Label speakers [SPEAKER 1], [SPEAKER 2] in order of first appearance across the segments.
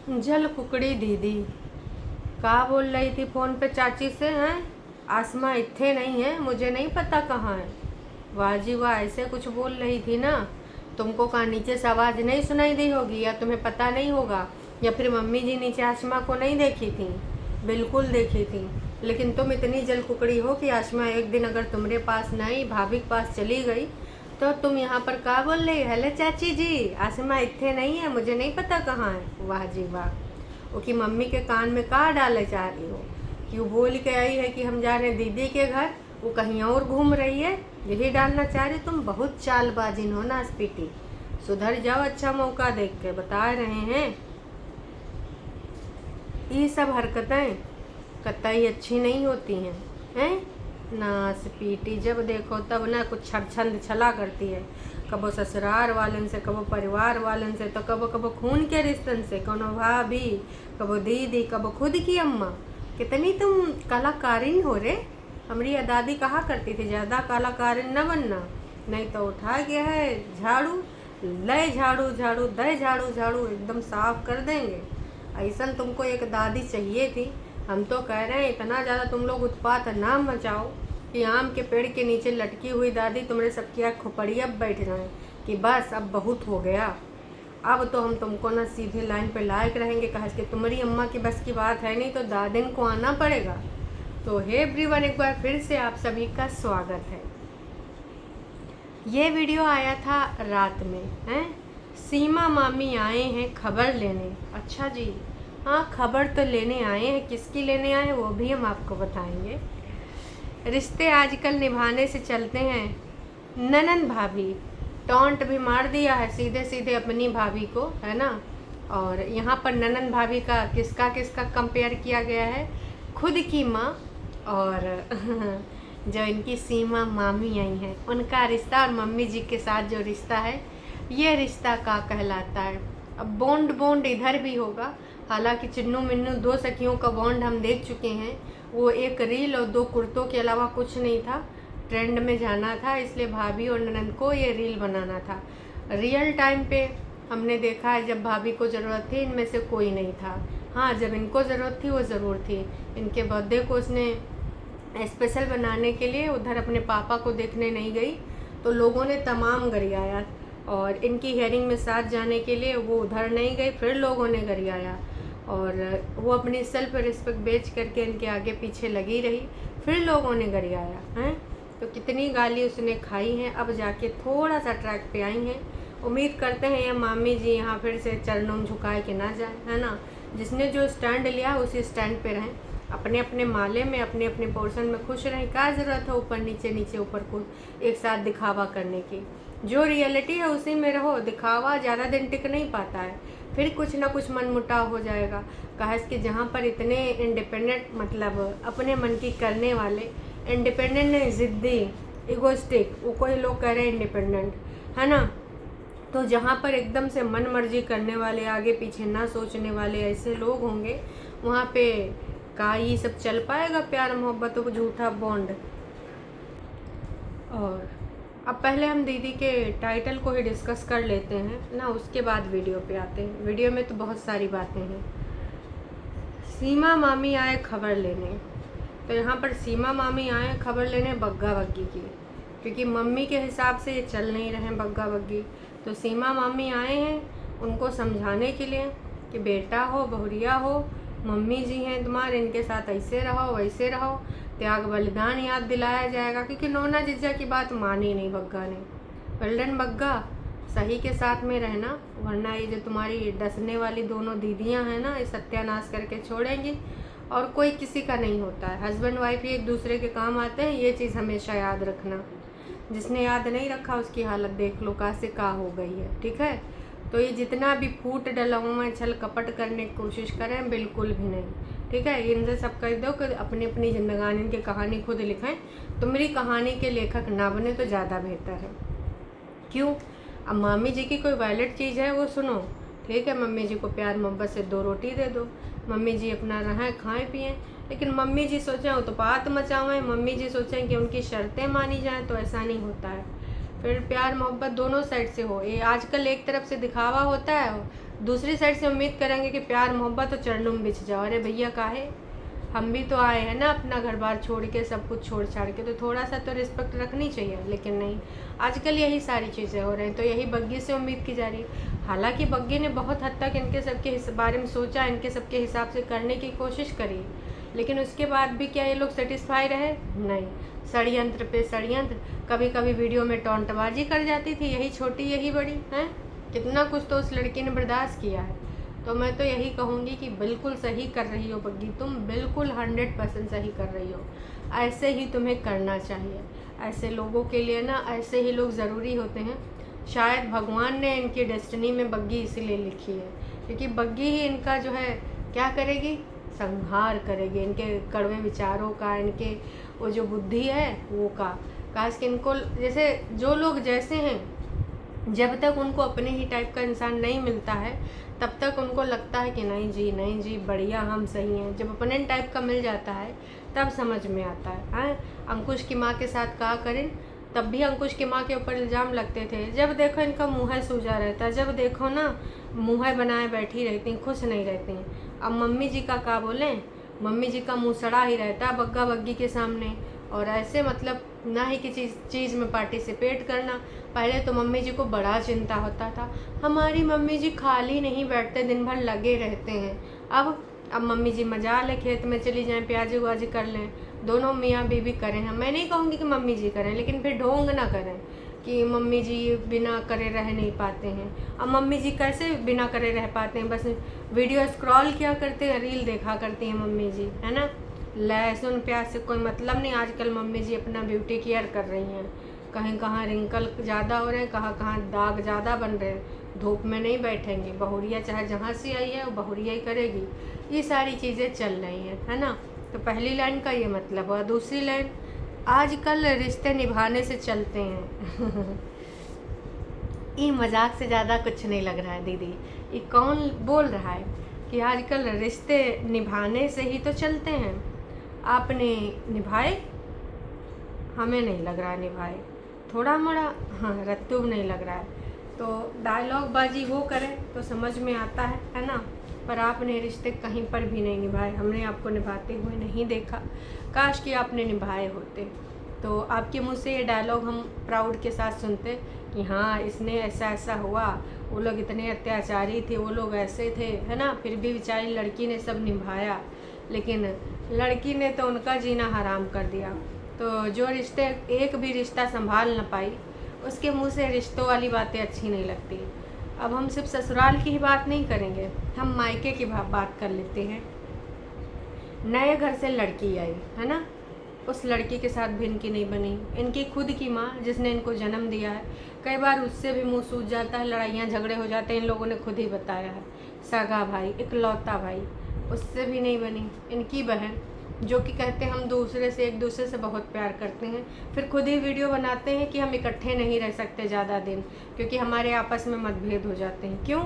[SPEAKER 1] जल कुकड़ी दीदी का बोल रही थी फ़ोन पे चाची से हैं। आसमां इत्थे नहीं है, मुझे नहीं पता कहाँ है। वाह जी वाह, ऐसे कुछ बोल रही थी ना। तुमको कहाँ नीचे से आवाज़ नहीं सुनाई दी होगी, या तुम्हें पता नहीं होगा, या फिर मम्मी जी नीचे आसमां को नहीं देखी थी? बिल्कुल देखी थी। लेकिन तुम इतनी जल कुकड़ी हो कि आसमां एक दिन अगर तुम्हारे पास नहीं, भाभी के पास चली गई, तो तुम यहाँ पर क्या बोल रही? हेलो चाची जी, आसमां इत्थे नहीं है, मुझे नहीं पता कहाँ है। वाह जी वाह। वो कि मम्मी के कान में का डाले चाह रही हो कि वो बोल के आई है कि हम जा रहे हैं दीदी के घर, वो कहीं और घूम रही है, यही डालना चाह रही? तुम बहुत चालबाजिन हो ना स्पीटी, सुधर जाओ। अच्छा मौका देख के बता रहे हैं, ये सब हरकतें कतई अच्छी नहीं होती हैं ना स्पीटी। जब देखो तब ना कुछ छंद छला करती है, कबो ससुराल वालन से, कबो परिवार वालन से, तो कबो कबो खून के रिश्तन से, कोनो भाभी, कबो दीदी, कबो खुद की अम्मा। कितनी तुम कलाकारिन हो रे। हमारी दादी कहा करती थी ज़्यादा कलाकारिन न बनना, नहीं तो उठा गया है झाड़ू, ले झाड़ू झाड़ू, दे झाड़ू झाड़ू, एकदम साफ कर देंगे। ऐसा तुमको एक दादी चाहिए थी। हम तो कह रहे हैं इतना ज़्यादा तुम लोग उत्पात ना मचाओ कि आम के पेड़ के नीचे लटकी हुई दादी तुम्हारे सबकी आँख खोपड़ी अब बैठ जाए कि बस अब बहुत हो गया। अब तो हम तुमको ना सीधे लाइन पे लायक रहेंगे, कहा कि तुम्हारी अम्मा की बस की बात है नहीं, तो दादिन को आना पड़ेगा। तो हे एवरीवन, एक बार फिर से आप सभी का स्वागत है। ये वीडियो आया था रात में, हैं? सीमा मामी आए हैं खबर लेने। अच्छा जी, हाँ खबर तो लेने आए हैं, किसकी लेने आए हैं वो भी हम आपको बताएंगे। रिश्ते आजकल निभाने से चलते हैं। ननन भाभी टॉन्ट भी मार दिया है सीधे सीधे अपनी भाभी को, है ना। और यहाँ पर ननन भाभी का किसका किसका कंपेयर किया गया है? खुद की माँ और जो इनकी सीमा मामी आई हैं उनका रिश्ता, और मम्मी जी के साथ जो रिश्ता है, ये रिश्ता का कहलाता है। अब बॉन्ड बॉन्ड इधर भी होगा। हालांकि चिन्नू मिन्नू दो सखियों का बॉन्ड हम देख चुके हैं, वो एक रील और दो कुर्तों के अलावा कुछ नहीं था। ट्रेंड में जाना था, इसलिए भाभी और ननद को ये रील बनाना था। रियल टाइम पे हमने देखा है जब भाभी को ज़रूरत थी इनमें से कोई नहीं था। हाँ, जब इनको ज़रूरत थी वो ज़रूर थी। इनके बर्थडे को उसने स्पेशल बनाने के लिए उधर अपने पापा को देखने नहीं गई, तो लोगों ने तमाम गरियाया। और इनकी हेयरिंग में साथ जाने के लिए वो उधर नहीं गई, फिर लोगों ने गरियाया। और वो अपनी सेल्फ रिस्पेक्ट बेच करके इनके आगे पीछे लगी रही, फिर लोगों ने गरियाया हैं। तो कितनी गाली उसने खाई हैं, अब जाके थोड़ा सा ट्रैक पे आई हैं। उम्मीद करते हैं ये मामी जी यहाँ फिर से चरणों में झुकाए कि ना जाए, है ना। जिसने जो स्टैंड लिया उसी स्टैंड पे रहें, अपने अपने माले में, अपने अपने पोर्शन में खुश रहें। क्या ज़रूरत है ऊपर नीचे नीचे ऊपर को एक साथ दिखावा करने की? जो रियलिटी है उसी में रहो। दिखावा ज़्यादा दिन टिक नहीं पाता है, फिर कुछ ना कुछ मनमुटाव हो जाएगा। कहा कि जहाँ पर इतने इंडिपेंडेंट, मतलब अपने मन की करने वाले, इंडिपेंडेंट नहीं ज़िद्दी, इगोस्टिक, वो कोई लोग कह रहे हैं इंडिपेंडेंट, है ना। तो जहाँ पर एकदम से मन मर्जी करने वाले, आगे पीछे ना सोचने वाले ऐसे लोग होंगे, वहाँ पे का ये सब चल पाएगा? प्यार मोहब्बत और झूठा बॉन्ड। और अब पहले हम दीदी के टाइटल को ही डिस्कस कर लेते हैं ना, उसके बाद वीडियो पे आते हैं। वीडियो में तो बहुत सारी बातें हैं। सीमा मामी आए खबर लेने, तो यहाँ पर सीमा मामी आए खबर लेने बग्गा बग्गी की, क्योंकि मम्मी के हिसाब से ये चल नहीं रहे बग्गा बग्गी। तो सीमा मामी आए हैं उनको समझाने के लिए कि बेटा हो बहुरिया हो, मम्मी जी हैं तुम्हारे, इनके साथ ऐसे रहो वैसे रहो, त्याग बलिदान याद दिलाया जाएगा। क्योंकि नोना जिज्जा की बात मानी नहीं बग्गा ने। वेल्डन बग्गा, सही के साथ में रहना, वरना ये जो तुम्हारी डसने वाली दोनों दीदियां हैं ना, ये सत्यानाश करके छोड़ेंगी। और कोई किसी का नहीं होता है, हस्बैंड वाइफ ही एक दूसरे के काम आते हैं, ये चीज़ हमेशा याद रखना। जिसने याद नहीं रखा उसकी हालत देख लो का से का हो गई है, ठीक है। तो ये जितना भी फूट डला हुआ है, छल कपट करने की कोशिश करें, बिल्कुल भी नहीं, ठीक है। इनसे सब कह दो कि अपनी अपनी जिंदगानी की कहानी खुद लिखें, तुम्हारी कहानी के लेखक ना बने तो ज़्यादा बेहतर है। क्यों? अब मामी जी की कोई वैलिड चीज़ है वो सुनो, ठीक है। मम्मी जी को प्यार मोहब्बत से दो रोटी दे दो, मम्मी जी अपना रहें खाएं पिएं। लेकिन मम्मी जी सोचें उत्पात मचावें, मम्मी जी सोचें कि उनकी शर्तें मानी जाएं, तो ऐसा नहीं होता है। फिर प्यार मोहब्बत दोनों साइड से हो। ये आजकल एक तरफ से दिखावा होता है, दूसरी साइड से उम्मीद करेंगे कि प्यार मोहब्बत और चरणों में बिछ जाओ। अरे भैया काहे, हम भी तो आए हैं ना अपना घर बार छोड़ के, सब कुछ छोड़ छाड़ के, तो थोड़ा सा तो रिस्पेक्ट रखनी चाहिए। लेकिन नहीं, आजकल यही सारी चीज़ें हो रही हैं। तो यही बग्गी से उम्मीद की जा रही है। हालांकि बग्गी ने बहुत हद तक इनके सबके बारे में सोचा, इनके सबके हिसाब से करने की कोशिश करी, लेकिन उसके बाद भी क्या ये लोग सेटिस्फाई रहे? नहीं, षड्यंत्र पे षड्यंत्र। कभी कभी वीडियो में टॉन्टबाजी कर जाती थी, यही छोटी यही बड़ी हैं। कितना कुछ तो उस लड़की ने बर्दाश्त किया है। तो मैं तो यही कहूँगी कि बिल्कुल सही कर रही हो बग्गी, तुम बिल्कुल 100% सही कर रही हो। ऐसे ही तुम्हें करना चाहिए। ऐसे लोगों के लिए ना, ऐसे ही लोग ज़रूरी होते हैं। शायद भगवान ने इनकी डेस्टिनी में बग्गी इसीलिए लिखी है, क्योंकि बग्गी ही इनका जो है क्या करेगी, संहार करेगी इनके कड़वे विचारों का, इनके वो जो बुद्धि है वो का। काश कि इनको जैसे जो लोग जैसे हैं, जब तक उनको अपने ही टाइप का इंसान नहीं मिलता है तब तक उनको लगता है कि नहीं जी बढ़िया, हम सही हैं। जब अपने टाइप का मिल जाता है तब समझ में आता है। अंकुश की माँ के साथ कहा करें, तब भी अंकुश की माँ के ऊपर इल्ज़ाम लगते थे। जब देखो इनका मुँह सूजा रहता है, जब देखो ना मुँह बनाए बैठी रहती, खुश नहीं रहती। अब मम्मी जी का क्या बोलें, मम्मी जी का मुँह सड़ा ही रहता है बग्गा बग्गी के सामने। और ऐसे मतलब ना ही किसी चीज़ में पार्टिसिपेट करना। पहले तो मम्मी जी को बड़ा चिंता होता था, हमारी मम्मी जी खाली नहीं बैठते, दिन भर लगे रहते हैं। अब मम्मी जी मजाल है, खेत में चली जाएं, प्याजी व्याजी कर लें, दोनों मियाँ बीवी करें। हम मैं नहीं कहूँगी कि मम्मी जी करें, लेकिन फिर ढोंग ना करें कि मम्मी जी बिना करे रह नहीं पाते हैं। अब मम्मी जी कैसे बिना करे रह पाते हैं, बस वीडियो स्क्रॉल किया करते हैं, रील देखा करती हैं मम्मी जी, है ना। लहसुन प्याज से कोई मतलब नहीं। आजकल मम्मी जी अपना ब्यूटी केयर कर रही हैं, कहीं कहाँ रिंकल ज़्यादा हो रहे हैं, कहाँ कहाँ दाग ज़्यादा बन रहे हैं। धूप में नहीं बैठेंगी, बहुरिया चाहे जहाँ से आई है वो बहुरिया ही करेगी। ये सारी चीज़ें चल रही हैं, है ना। तो पहली लाइन का ये मतलब हुआ। दूसरी लाइन, आजकल रिश्ते निभाने से चलते हैं। ये मजाक से ज़्यादा कुछ नहीं लग रहा है दीदी। ये कौन बोल रहा है कि आजकल रिश्ते निभाने से ही तो चलते हैं? आपने निभाए? हमें नहीं लग रहा है निभाए, थोड़ा मोड़ा हाँ रत्तू नहीं लग रहा है। तो डायलॉग बाजी वो करें तो समझ में आता है ना। पर आपने रिश्ते कहीं पर भी नहीं निभाए, हमने आपको निभाते हुए नहीं देखा। काश कि आपने निभाए होते। तो आपके मुंह से ये डायलॉग हम प्राउड के साथ सुनते कि हाँ इसने ऐसा ऐसा हुआ, वो लोग इतने अत्याचारी थे, वो लोग ऐसे थे, है ना। फिर भी बेचारी लड़की ने सब निभाया, लेकिन लड़की ने तो उनका जीना हराम कर दिया। तो जो रिश्ते एक भी रिश्ता संभाल न पाई, उसके मुंह से रिश्तों वाली बातें अच्छी नहीं लगती। अब हम सिर्फ ससुराल की ही बात नहीं करेंगे, हम मायके की बात कर लेते हैं। नए घर से लड़की आई, है ना, उस लड़की के साथ भी इनकी नहीं बनी। इनकी खुद की माँ जिसने इनको जन्म दिया है, कई बार उससे भी मुंह सूझ जाता है, लड़ाइयाँ झगड़े हो जाते हैं। इन लोगों ने खुद ही बताया है। सगा भाई, इकलौता भाई, उससे भी नहीं बनी। इनकी बहन जो कि कहते हैं हम एक दूसरे से बहुत प्यार करते हैं, फिर खुद ही वीडियो बनाते हैं कि हम इकट्ठे नहीं रह सकते ज़्यादा दिन, क्योंकि हमारे आपस में मतभेद हो जाते हैं। क्यों?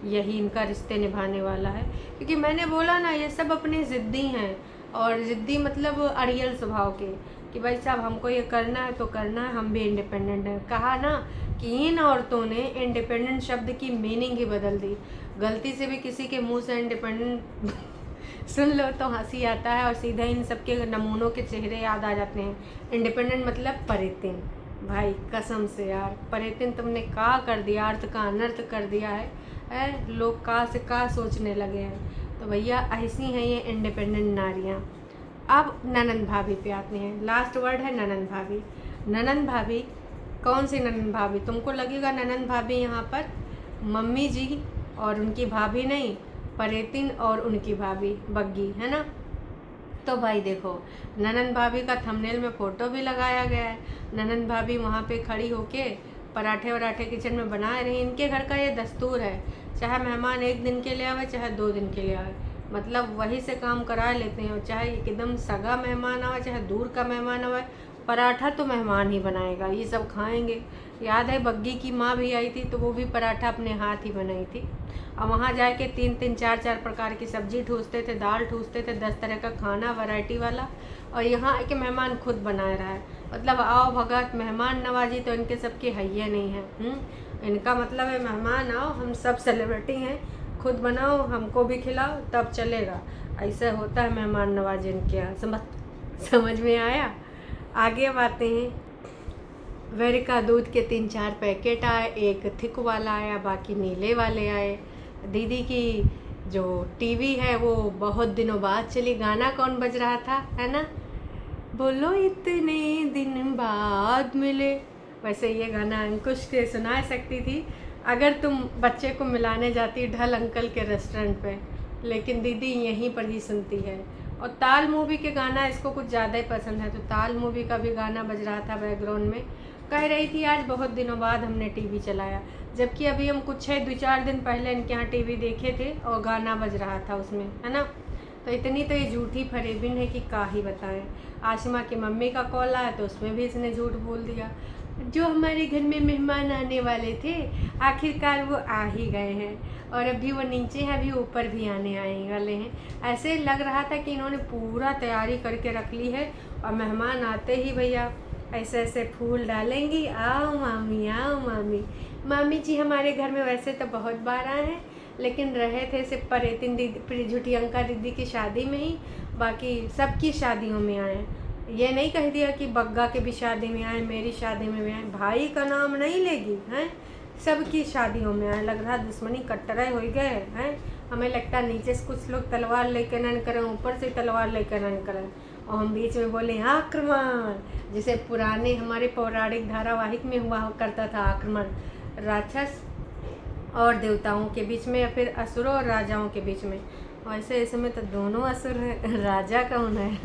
[SPEAKER 1] यही इनका रिश्ते निभाने वाला है। क्योंकि मैंने बोला ना, ये सब अपने ज़िद्दी हैं। और ज़िद्दी मतलब अड़ियल स्वभाव के, कि भाई साहब हमको ये करना है तो करना है, हम भी इंडिपेंडेंट हैं। कहा ना कि इन औरतों ने इंडिपेंडेंट शब्द की मीनिंग ही बदल दी। गलती से भी किसी के मुंह से इंडिपेंडेंट सुन लो तो हंसी आता है, और सीधा इन सब के नमूनों के चेहरे याद आ जाते हैं। इंडिपेंडेंट मतलब परितिन। भाई कसम से यार, परितिन तुमने का कर दिया, अर्थ का अनर्थ कर दिया है। लोग का से का सोचने लगे हैं। तो भैया ऐसी हैं ये इंडिपेंडेंट नारियाँ। अब ननंद भाभी पे आते हैं। लास्ट वर्ड है ननंद भाभी। ननंद भाभी कौन सी ननंद भाभी? तुमको लगेगा ननंद भाभी यहाँ पर मम्मी जी और उनकी भाभी नहीं, परेतिन और उनकी भाभी बग्गी, है ना। तो भाई देखो, ननंद भाभी का थंबनेल में फ़ोटो भी लगाया गया है। ननंद भाभी वहाँ पे खड़ी होके पराठे वराठे किचन में बना रही। इनके घर का ये दस्तूर है, चाहे मेहमान 1 दिन के लिए आवे चाहे 2 दिन के लिए आवे, मतलब वही से काम करा लेते हैं। और चाहे एकदम सगा मेहमान आवे चाहे दूर का मेहमान आवे, पराठा तो मेहमान ही बनाएगा, ये सब खाएंगे। याद है बग्गी की माँ भी आई थी तो वो भी पराठा अपने हाथ ही बनाई थी। और वहाँ जाके 3-3 4-4 प्रकार की सब्जी ठूसते थे, दाल ठूसते थे, 10 तरह का खाना वैरायटी वाला। और यहाँ आके मेहमान खुद बना रहा है। मतलब आओ भगत मेहमान नवाजी तो इनके सबके हैया नहीं है। इनका मतलब है मेहमान आओ, हम सब सेलिब्रिटी हैं, खुद बनाओ, हमको भी खिलाओ, तब चलेगा। ऐसा होता है मेहमान नवाजी इनके यहाँ। समझ में आया? आगे अब आते हैं। वेरिका दूध के 3-4 पैकेट आए, एक थिक वाला आया, बाकी नीले वाले आए। दीदी की जो टीवी है वो बहुत दिनों बाद चली। गाना कौन बज रहा था, है ना? बोलो इतने दिन बाद मिले। वैसे ये गाना अंकुश के सुना सकती थी अगर तुम बच्चे को मिलाने जाती ढल अंकल के रेस्टोरेंट पे, लेकिन दीदी यहीं पर ही सुनती है। और ताल मूवी के गाना इसको कुछ ज़्यादा ही पसंद है, तो ताल मूवी का भी गाना बज रहा था बैकग्राउंड में। कह रही थी आज बहुत दिनों बाद हमने टीवी चलाया, जबकि अभी हम कुछ 2-4 दिन पहले इनके यहाँ टीवी देखे थे और गाना बज रहा था उसमें, है ना? तो इतनी तो ये झूठी फरेबिन है कि क्या ही बताएं। आशिमा की मम्मी का कॉल आया तो उसमें भी इसने झूठ बोल दिया। जो हमारे घर में मेहमान आने वाले थे आखिरकार वो आ ही गए हैं, और अभी वो नीचे हैं, अभी ऊपर भी आने आए वाले हैं। ऐसे लग रहा था कि इन्होंने पूरा तैयारी करके रख ली है, और मेहमान आते ही भैया ऐसे ऐसे फूल डालेंगी, आओ मामी, आओ मामी। मामी जी हमारे घर में वैसे तो बहुत बार आए हैं, लेकिन रहे थे सिर्फ परेतिन दीदी, झूठी अंका दीदी की शादी में ही, बाकी सबकी शादियों में आए। ये नहीं कह दिया कि बग्गा के भी शादी में आए, मेरी शादी में भी आए। भाई का नाम नहीं लेगी हैं, सबकी शादियों में आए। लग रहा दुश्मनी कट्टरे हो गए हैं। हमें लगता है नीचे से कुछ लोग तलवार लेकर नन करें, ऊपर से तलवार लेकर नन करें, और हम बीच में बोले आक्रमण, जिसे पुराने हमारे पौराणिक धारावाहिक में हुआ करता था आक्रमण, राक्षस और देवताओं के बीच में, या फिर असुरों और राजाओं के बीच में। वैसे इसमें तो दोनों असुर हैं, राजा कौन है?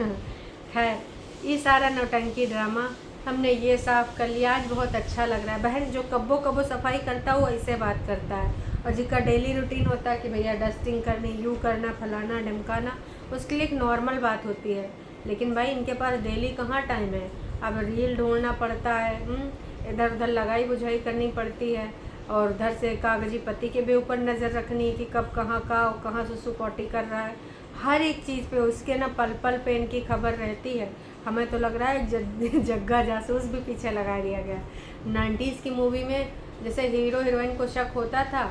[SPEAKER 1] खैर, ये सारा नौटंकी ड्रामा हमने ये साफ़ कर लिया। आज बहुत अच्छा लग रहा है। बहन जो कब्बो कब्बो सफाई करता है वो ऐसे बात करता है, और जिसका डेली रूटीन होता है कि भैया डस्टिंग करनी, यूँ करना, फलाना ढमकाना, उसके लिए एक नॉर्मल बात होती है। लेकिन भाई इनके पास डेली कहाँ टाइम है। अब रील ढूंढना पड़ता है, इधर उधर लगाई बुझाई करनी पड़ती है, और उधर से कागजी पत्ती के भी ऊपर नज़र रखनी कि कब कहाँ सुसु पॉटी कर रहा है। हर एक चीज़ पे उसके ना पल पल पे इनकी खबर रहती है। हमें तो लग रहा है जग्गा जासूस भी पीछे लगा दिया गया। 90s की मूवी में जैसे हीरो हीरोइन को शक होता था,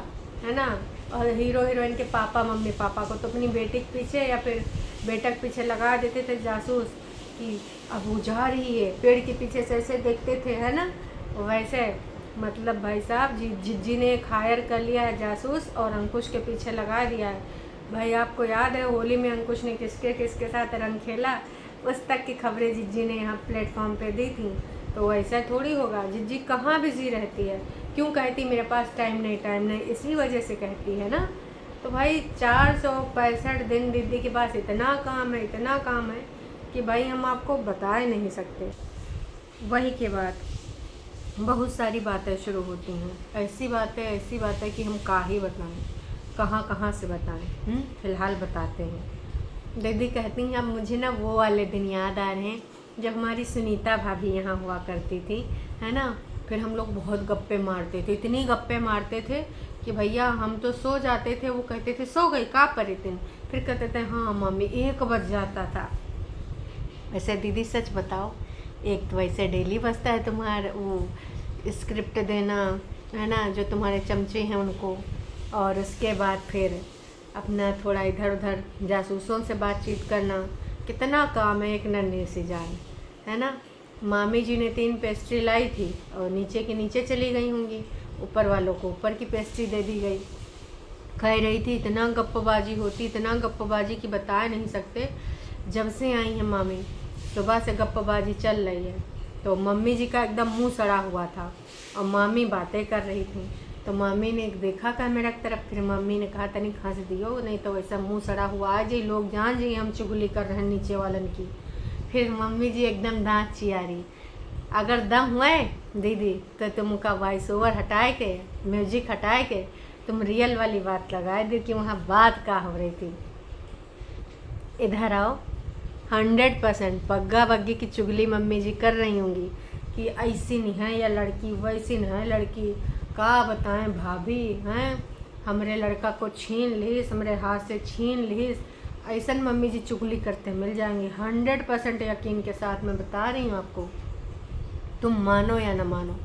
[SPEAKER 1] है ना, और हीरो हीरोइन के पापा मम्मी पापा को तो अपनी बेटी के पीछे या फिर बेटा के पीछे लगा देते थे जासूस कि अब वो जा रही है, पेड़ के पीछे से ऐसे देखते थे, है ना। वैसे मतलब भाई साहब जिज्जी ने हायर कर लिया है जासूस और अंकुश के पीछे लगा दिया है। भाई आपको याद है होली में अंकुश ने किसके साथ रंग खेला, उस तक की खबरें जिज्जी ने यहाँ प्लेटफॉर्म पे दी थी। तो ऐसा थोड़ी होगा, जिज्जी कहाँ बिजी रहती है, क्यों कहती मेरे पास टाइम नहीं, इसी वजह से कहती है ना। तो भाई 465 दिन दीदी के पास इतना काम है कि भाई हम आपको बता ही नहीं सकते। वही के बाद बहुत सारी बातें शुरू होती हैं, ऐसी बातें कि हम का ही बताएं, कहाँ से बताएं। फिलहाल बताते हैं। दीदी कहती हैं अब मुझे ना वो वाले दिन याद आ रहे हैं जब हमारी सुनीता भाभी यहाँ हुआ करती थी, है ना। फिर हम लोग बहुत गप्पे मारते थे, इतनी गप्पे मारते थे कि भैया हम तो सो जाते थे, वो कहते थे सो गई का पर इतनी, फिर कहते थे हाँ मम्मी 1 बज जाता था। वैसे दीदी सच बताओ, एक तो वैसे डेली बजता है तुम्हारा वो स्क्रिप्ट देना, है ना, जो तुम्हारे चमचे हैं उनको, और उसके बाद फिर अपना थोड़ा इधर उधर जासूसों से बातचीत करना, कितना काम है एक नन्ही सी जान, है ना। मामी जी ने 3 पेस्ट्री लाई थी और नीचे के नीचे चली गई होंगी, ऊपर वालों को ऊपर की पेस्ट्री दे दी गई। कह रही थी इतना गप्पबाजी कि बता नहीं सकते। जब से आई हैं मामी सुबह से गप्पबाजी चल रही है। तो मम्मी जी का एकदम मुंह सड़ा हुआ था और मामी बातें कर रही थी, तो मामी ने देखा कैमरा की तरफ, फिर मम्मी ने कहा तनी हंस दियो, नहीं तो वैसा मुंह सड़ा हुआ है जी, लोग जान जी हम चुगली कर रहे हैं नीचे वालन की। फिर मम्मी जी एकदम दांत चियारी, अगर दम हुए दीदी तो तुम का वॉइस ओवर हटाए के, म्यूजिक हटाए के तुम रियल वाली बात लगाए दे कि वहाँ बात का हो रही थी। इधर आओ, 100% बग्गा बग्गी की चुगली मम्मी जी कर रही होंगी कि ऐसी नहीं है या लड़की, वैसी नहीं है लड़की, का बताएं भाभी हैं, हमरे लड़का को छीन लीस, हमरे हाथ से छीन लीस। ऐसा मम्मी जी चुगली करते मिल जाएंगे, 100% यकीन के साथ मैं बता रही हूँ आपको। तुम मानो या ना मानो,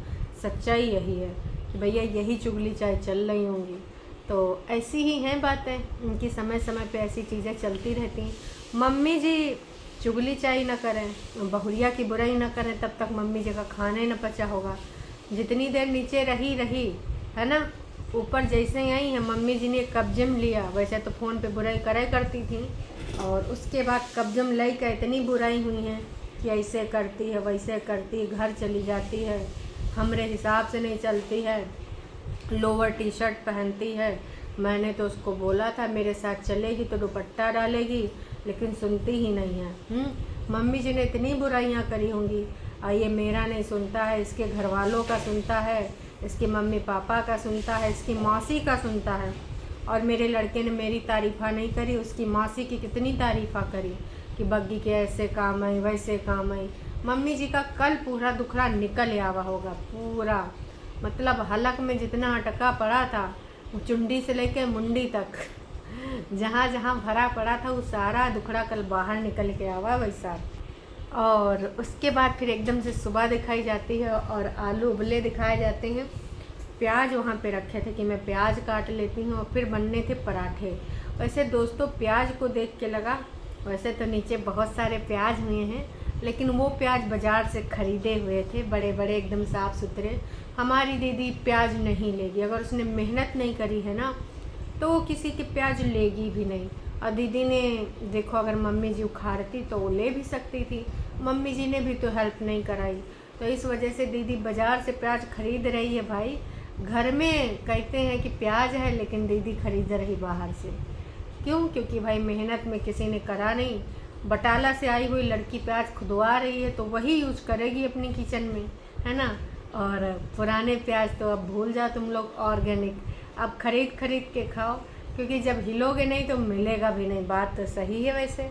[SPEAKER 1] सच्चाई यही है कि भैया यही चुगली चाहे चल रही होंगी। तो ऐसी ही हैं बातें, उनकी समय समय पे ऐसी चीज़ें चलती रहती हैं। मम्मी जी चुगली चाई ना करें, बहुरिया की बुराई ना करें, तब तक मम्मी जी का खाना ही ना पचा होगा। जितनी देर नीचे रही है ना, ऊपर जैसे ही आई है मम्मी जी ने कब्जे में लिया, वैसे तो फ़ोन पे बुराई करे करती थी, और उसके बाद कब्जे में लाई का इतनी बुराई हुई है कि ऐसे करती है वैसे करती है, घर चली जाती है, हमरे हिसाब से नहीं चलती है, लोअर टी शर्ट पहनती है। मैंने तो उसको बोला था मेरे साथ चलेगी तो दुपट्टा डालेगी, लेकिन सुनती ही नहीं है। मम्मी जी ने इतनी बुराइयां करी होंगी, ये मेरा नहीं सुनता है, इसके घर वालों का सुनता है, इसके मम्मी पापा का सुनता है, इसकी मौसी का सुनता है। और मेरे लड़के ने मेरी तारीफ़ा नहीं करी, उसकी मौसी की कितनी तारीफ़ा करी कि बग्गी के ऐसे काम आई वैसे काम आई। मम्मी जी का कल पूरा दुखड़ा निकल आवा होगा, पूरा मतलब हलक में जितना अटका पड़ा था, चुंडी से लेके मुंडी तक जहाँ जहाँ भरा पड़ा था वो सारा दुखड़ा कल बाहर निकल के आवा वैसा। और उसके बाद फिर एकदम से सुबह दिखाई जाती है और आलू उबले दिखाए जाते हैं। प्याज वहाँ पे रखे थे कि मैं प्याज काट लेती हूँ, और फिर बनने थे पराठे। वैसे दोस्तों प्याज को देख के लगा, वैसे तो नीचे बहुत सारे प्याज हुए हैं, लेकिन वो प्याज बाज़ार से ख़रीदे हुए थे, बड़े बड़े एकदम साफ़ सुथरे। हमारी दीदी प्याज नहीं लेगी, अगर उसने मेहनत नहीं करी है ना तो वो किसी की प्याज लेगी भी नहीं। और दीदी ने देखो अगर मम्मी जी उखाड़ती तो वो ले भी सकती थी, मम्मी जी ने भी तो हेल्प नहीं कराई, तो इस वजह से दीदी बाज़ार से प्याज खरीद रही है। भाई घर में कहते हैं कि प्याज है, लेकिन दीदी खरीद रही बाहर से। क्यों? क्योंकि भाई मेहनत में किसी ने करा नहीं, बटाला से आई हुई लड़की प्याज खुदवा रही है तो वही यूज़ करेगी अपनी किचन में, है ना। और पुराने प्याज तो अब भूल जाओ तुम लोग, ऑर्गेनिक अब खरीद खरीद के खाओ, क्योंकि जब हिलोगे नहीं तो मिलेगा भी नहीं। बात तो सही है वैसे।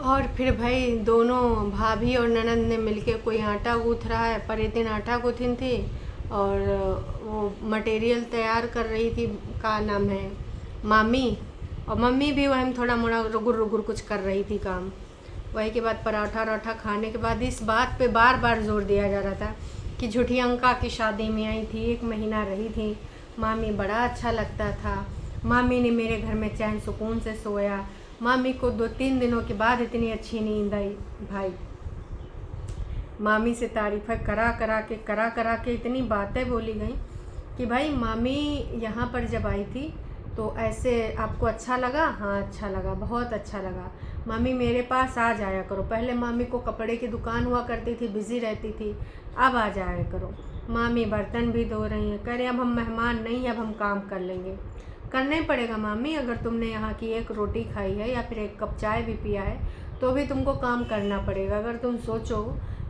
[SPEAKER 1] और फिर भाई दोनों भाभी और ननंद ने मिलके कोई आटा गूँथ रहा है, पर एक दिन आटा गूँथीन थी और वो मटेरियल तैयार कर रही थी, का नाम है मामी, और मम्मी भी वही थोड़ा मोड़ा रुगुर रुगुर कुछ कर रही थी काम। वही के बाद पराठा वराठा खाने के बाद इस बात पे बार बार जोर दिया जा रहा था कि झूठी अंका की शादी में आई थी, 1 महीना रही थी, मामी बड़ा अच्छा लगता था, मामी ने मेरे घर में चैन सुकून से सोया, मामी को 2-3 दिनों के बाद इतनी अच्छी नींद आई। भाई मामी से तारीफ़ें करा करा के इतनी बातें बोली गई कि भाई मामी यहाँ पर जब आई थी तो ऐसे आपको अच्छा लगा? हाँ अच्छा लगा, बहुत अच्छा लगा, मामी मेरे पास आ जाया करो। पहले मामी को कपड़े की दुकान हुआ करती थी, बिज़ी रहती थी, अब आ जाया करो। मामी बर्तन भी धो रही हैं, कह रहे अब हम मेहमान नहीं, अब हम काम कर लेंगे। करना ही पड़ेगा मामी, अगर तुमने यहाँ की 1 रोटी खाई है या फिर 1 कप चाय भी पिया है तो भी तुमको काम करना पड़ेगा। अगर तुम सोचो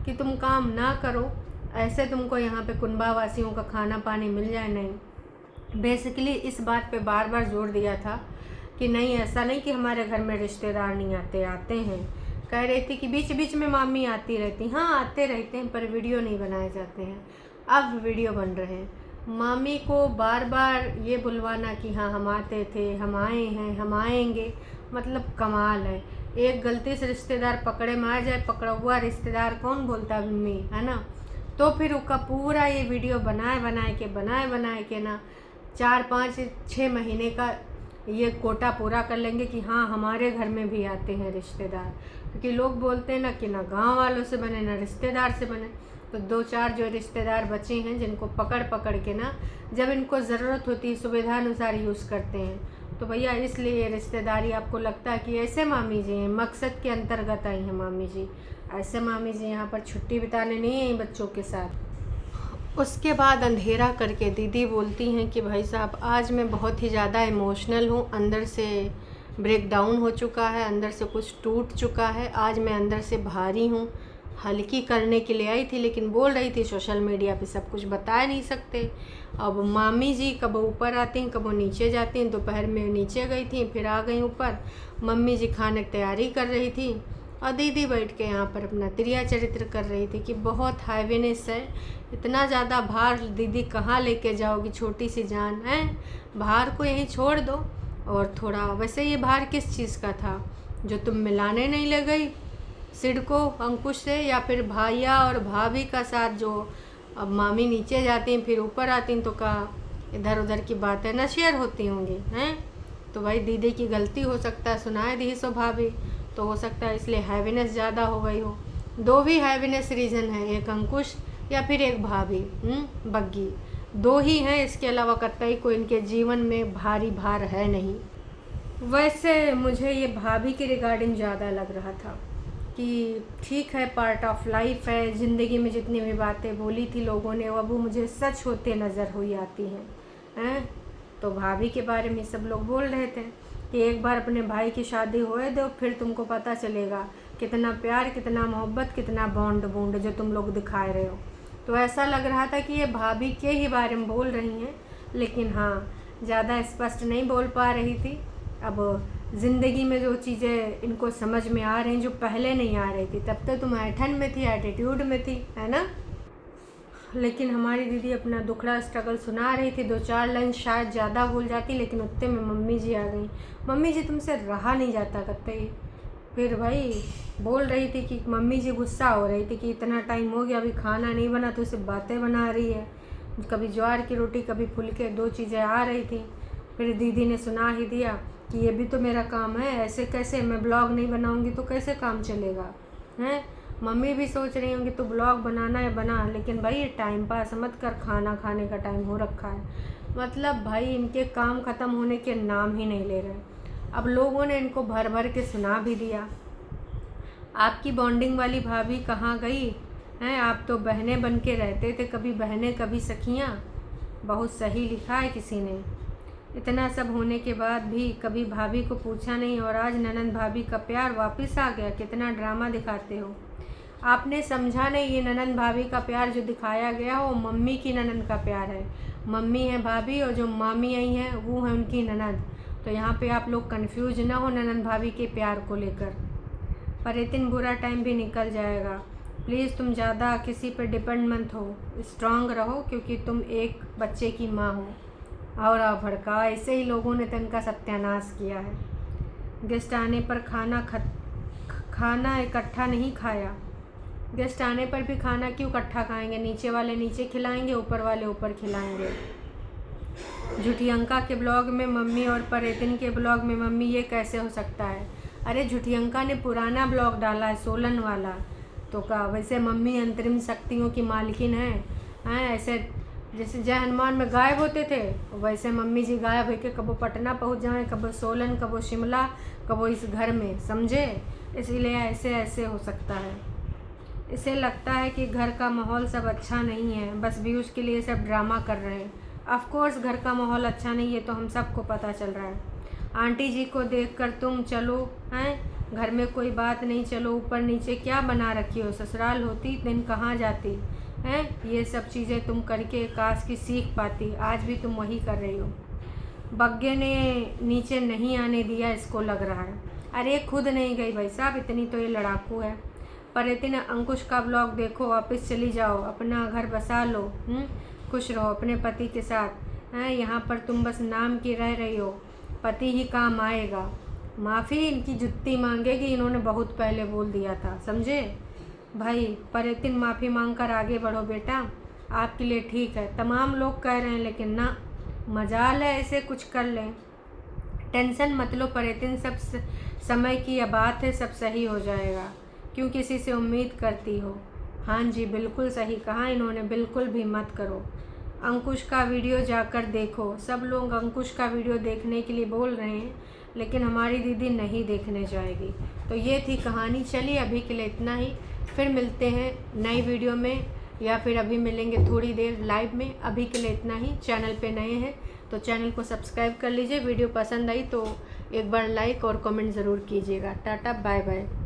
[SPEAKER 1] कि तुम काम ना करो, ऐसे तुमको यहाँ पे कुनबा वासियों का खाना पानी मिल जाए, नहीं। बेसिकली इस बात पे बार बार जोर दिया था कि नहीं, ऐसा नहीं कि हमारे घर में रिश्तेदार नहीं आते, आते हैं। कह रही थी कि बीच बीच में मामी आती रहती, हाँ आते रहते हैं, पर वीडियो नहीं बनाए जाते हैं। अब वीडियो बन रहे हैं। मामी को बार बार ये बुलवाना कि हाँ हम आते थे, हम आए हैं, हम आएंगे, मतलब कमाल है। एक गलती से रिश्तेदार पकड़े में आ जाए, पकड़ा हुआ रिश्तेदार कौन बोलता मम्मी, है ना। तो फिर उसका पूरा ये वीडियो बनाए के ना 4-5-6 महीने का ये कोटा पूरा कर लेंगे कि हाँ हमारे घर में भी आते हैं रिश्तेदार। क्योंकि लोग बोलते हैं ना कि ना गांव वालों से बने ना रिश्तेदार से बने, तो 2-4 जो रिश्तेदार बचे हैं जिनको पकड़ के ना जब इनको ज़रूरत होती है सुविधा अनुसार यूज़ करते हैं। तो भैया इसलिए ये रिश्तेदारी आपको लगता है कि ऐसे मामी जी हैं, मकसद के अंतर्गत आई हैं मामी जी, ऐसे मामी जी यहाँ पर छुट्टी बिताने नहीं आई बच्चों के साथ। उसके बाद अंधेरा करके दीदी बोलती हैं कि भाई साहब आज मैं बहुत ही ज़्यादा इमोशनल हूँ, अंदर से ब्रेक डाउन हो चुका है, अंदर से कुछ टूट चुका है, आज मैं अंदर से भारी हूँ। हल्की करने के लिए आई थी, लेकिन बोल रही थी सोशल मीडिया पे सब कुछ बता नहीं सकते। अब मामी जी कब ऊपर आती हैं कब नीचे जाती हैं, दोपहर में नीचे गई थी फिर आ गई ऊपर। मम्मी जी खाने की तैयारी कर रही थी और दीदी बैठ के यहाँ पर अपना त्रिया चरित्र कर रही थी कि बहुत हैवीनेस है, इतना ज़्यादा भार दीदी कहाँ लेके जाओगी, छोटी सी जान है, भार को यहीं छोड़ दो। और थोड़ा वैसे ये भार किस चीज़ का था जो तुम मिलाने नहीं ले गई सिडको अंकुश से, या फिर भाइया और भाभी का साथ जो अब मामी नीचे जाती हैं फिर ऊपर आती हैं, तो कहा इधर उधर की बातें ना शेयर होती होंगी हैं। तो भाई दीदी की गलती हो सकता है, सुनाए दी सो भाभी, तो हो सकता है इसलिए हैवीनेस ज़्यादा हो गई हो। दो भी हैवीनेस रीज़न है, एक अंकुश या फिर एक भाभी बग्गी, दो ही हैं। इसके अलावा कतई कोई इनके जीवन में भारी भार है नहीं। वैसे मुझे ये भाभी के रिगार्डिंग ज़्यादा लग रहा था कि ठीक है, पार्ट ऑफ लाइफ है, ज़िंदगी में जितनी भी बातें बोली थी लोगों ने अब वो मुझे सच होते नज़र हुई आती हैं। तो भाभी के बारे में सब लोग बोल रहे थे कि एक बार अपने भाई की शादी होए दो, फिर तुमको पता चलेगा कितना प्यार, कितना मोहब्बत, कितना बॉन्ड बूंड जो तुम लोग दिखाए रहे हो। तो ऐसा लग रहा था कि ये भाभी के ही बारे में बोल रही हैं, लेकिन हाँ, ज़्यादा स्पष्ट नहीं बोल पा रही थी। अब ज़िंदगी में जो चीज़ें इनको समझ में आ रही, जो पहले नहीं आ रही थी, तब तो तुम ऐठन में थी, एटीट्यूड में थी, है ना। लेकिन हमारी दीदी अपना दुखड़ा स्ट्रगल सुना रही थी, 2-4 लाइन शायद ज़्यादा भूल जाती, लेकिन उतने में मम्मी जी आ गई। मम्मी जी तुमसे रहा नहीं जाता कतई। फिर भाई बोल रही थी कि मम्मी जी गुस्सा हो रही थी कि इतना टाइम हो गया अभी खाना नहीं बना, तो सिर्फ बातें बना रही है। कभी ज्वार की रोटी, कभी फुलके, 2 चीज़ें आ रही थी। फिर दीदी ने सुना ही दिया कि ये भी तो मेरा काम है, ऐसे कैसे, मैं ब्लॉग नहीं बनाऊंगी तो कैसे काम चलेगा हैं। मम्मी भी सोच रही होंगी तो ब्लॉग बनाना है बना, लेकिन भाई ये टाइम पास मत कर, खाना खाने का टाइम हो रखा है। मतलब भाई इनके काम ख़त्म होने के नाम ही नहीं ले रहे। अब लोगों ने इनको भर भर के सुना भी दिया, आपकी बॉन्डिंग वाली भाभी कहाँ गई हैं, आप तो बहनें बन के रहते थे, कभी बहनें कभी सखियाँ। बहुत सही लिखा है किसी ने। इतना सब होने के बाद भी कभी भाभी को पूछा नहीं, और आज ननंद भाभी का प्यार वापस आ गया। कितना ड्रामा दिखाते हो। आपने समझा नहीं, ये ननंद भाभी का प्यार जो दिखाया गया वो मम्मी की ननंद का प्यार है। मम्मी है भाभी और जो मामी आई हैं वो है उनकी ननंद। तो यहाँ पे आप लोग कंफ्यूज ना हो ननंद भाभी के प्यार को लेकर। पर इतन बुरा टाइम भी निकल जाएगा। प्लीज़ तुम ज़्यादा किसी पर डिपेंड मत हो, स्ट्रांग रहो, क्योंकि तुम एक बच्चे की माँ हो। और आप भड़का, ऐसे ही लोगों ने तो इनका सत्यानाश किया है। गेस्ट आने पर खाना इकट्ठा नहीं खाया। गेस्ट आने पर भी खाना क्यों इकट्ठा खाएंगे, नीचे वाले नीचे खिलाएंगे, ऊपर वाले ऊपर खिलाएंगे। झुठियंका के ब्लॉग में मम्मी और परेतिन के ब्लॉग में मम्मी, ये कैसे हो सकता है। अरे झुठियंका ने पुराना ब्लॉग डाला है, सोलन वाला, तो का वैसे मम्मी अंतरिम शक्तियों की मालकिन है। ऐसे जैसे जय हनुमान में गायब होते थे, वैसे मम्मी जी गायब है कि कबो पटना पहुंच जाए, कबो सोलन, कबो शिमला, कबो इस घर में, समझे। इसीलिए ऐसे ऐसे हो सकता है। इसे लगता है कि घर का माहौल सब अच्छा नहीं है, बस व्यूज़ के लिए सब ड्रामा कर रहे हैं। ऑफ कोर्स घर का माहौल अच्छा नहीं है तो हम सबको पता चल रहा है। आंटी जी को देखकर तुम चलो हैं, घर में कोई बात नहीं, चलो ऊपर नीचे क्या बना रखी हो, ससुराल होती दिन कहाँ जाती हैं। ये सब चीज़ें तुम करके काश की सीख पाती, आज भी तुम वही कर रही हो। बग्गे ने नीचे नहीं आने दिया, इसको लग रहा है। अरे खुद नहीं गई भाई साहब, इतनी तो ये लड़ाकू है। पर इतने अंकुश का ब्लॉग देखो, वापस चली जाओ, अपना घर बसा लो, खुश रहो अपने पति के साथ हैं। यहाँ पर तुम बस नाम की रह रही हो, पति ही काम आएगा। माफ़ी इनकी जुत्ती मांगेगी, इन्होंने बहुत पहले बोल दिया था, समझे भाई। पर इतनी माफ़ी मांग कर आगे बढ़ो बेटा, आपके लिए ठीक है। तमाम लोग कह रहे हैं, लेकिन ना, मजाल है ऐसे कुछ कर लें। टेंशन मत लो परितिन, सब समय की यह बात है, सब सही हो जाएगा। क्यों किसी से उम्मीद करती हो। हाँ जी, बिल्कुल सही कहा इन्होंने, बिल्कुल भी मत करो। अंकुश का वीडियो जाकर देखो। सब लोग अंकुश का वीडियो देखने के लिए बोल रहे हैं, लेकिन हमारी दीदी नहीं देखने जाएगी। तो ये थी कहानी। चलिए अभी के लिए इतना ही, फिर मिलते हैं नई वीडियो में, या फिर अभी मिलेंगे थोड़ी देर लाइव में। अभी के लिए इतना ही। चैनल पे नए हैं तो चैनल को सब्सक्राइब कर लीजिए। वीडियो पसंद आई तो एक बार लाइक और कमेंट ज़रूर कीजिएगा। Ta-ta bye bye.